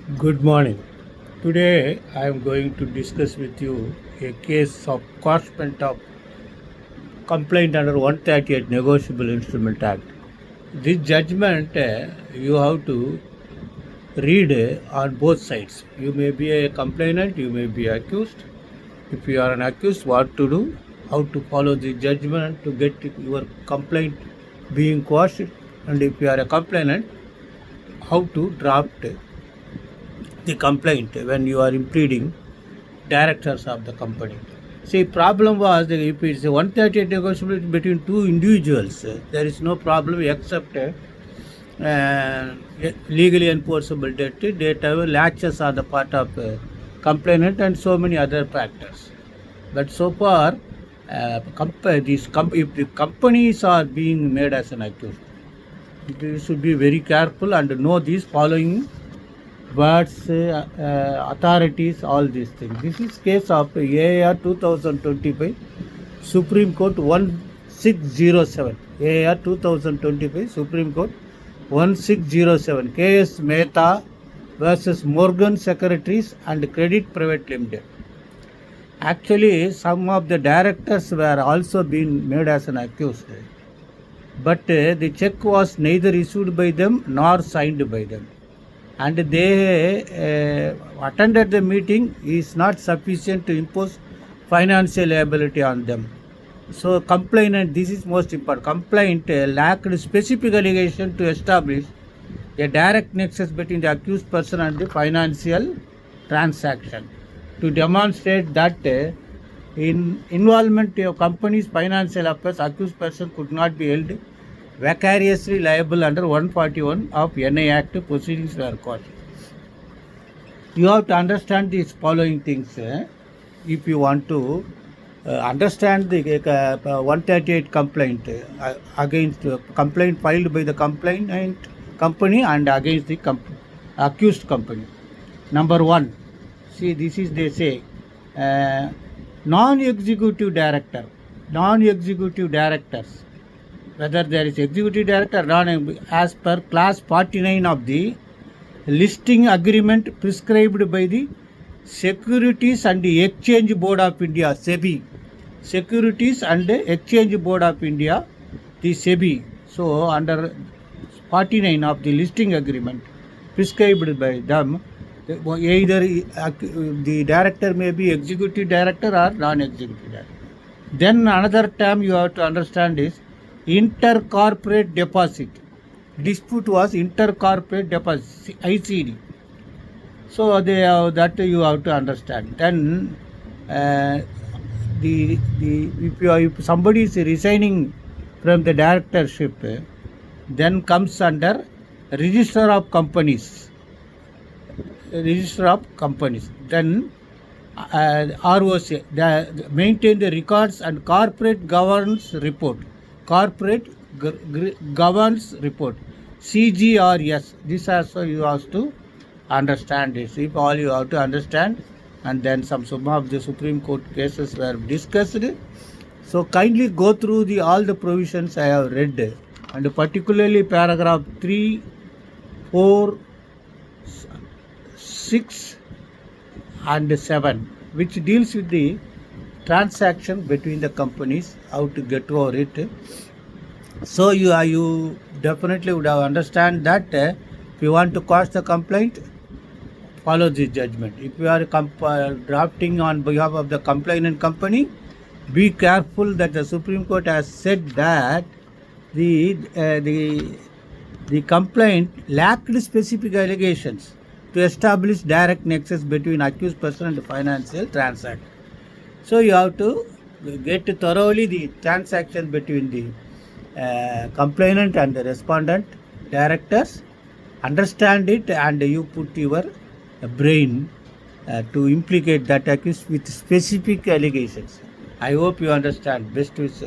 Good morning. Today I am going to discuss with you a case of quashment of complaint under 138 Negotiable Instrument Act. This judgment you have to read on both sides. You may be a complainant, you may be accused. If you are an accused, what to do, how to follow the judgment to get your complaint being quashed, and if you are a complainant, how to draft the complaint when you are impeding directors of the company. See, problem was that if it's a 138 negotiable between two individuals, there is no problem except legally enforceable debt, data latches are the part of complainant and so many other factors. But so far, if the companies are being made as an accused, you should be very careful and know these following words, authorities, all these things. This is case of AAR 2025, Supreme Court 1607. AAR 2025, Supreme Court 1607. KS Mehta versus Morgan Securities and Credit Private Limited. Actually, some of the directors were also being made as an accused, but the check was neither issued by them nor signed by them, and they attended the meeting is not sufficient to impose financial liability on them. So complainant, this is most important, complaint lacked specific allegation to establish a direct nexus between the accused person and the financial transaction, to demonstrate that in involvement of company's financial affairs, accused person could not be held vicariously liable under 141 of NI Act. Proceedings were quashed. You have to understand these following things if you want to understand the 138 complaint against complaint filed by the complainant company and against the accused company. Number one, see, this is, they say, non-executive directors, whether there is executive director or not, as per class 49 of the listing agreement prescribed by the Securities and Exchange Board of India, SEBI. Securities and Exchange Board of India, the SEBI. So under 49 of the listing agreement prescribed by them, either the director may be executive director or non-executive director. Then another term you have to understand is intercorporate deposit. Dispute was intercorporate deposit, ICD. So that you have to understand. Then if somebody is resigning from the directorship, then comes under register of companies. Then ROC, maintain the records and corporate governance report. CGRS. This also you have to understand this. If all you have to understand, and then some of the Supreme Court cases were discussed. So kindly go through all the provisions I have read, and particularly paragraph 3, 4, 6 and 7, which deals with the transaction between the companies, how to get over it. So you definitely would have understand that if you want to quash the complaint, follow this judgment. If you are drafting on behalf of the complainant company, be careful that the Supreme Court has said that the complaint lacked specific allegations to establish direct nexus between accused person and the financial transaction. So you have to get thoroughly the transaction between the complainant and the respondent directors, understand it, and you put your brain to implicate that accused with specific allegations. I hope you understand. Best wishes.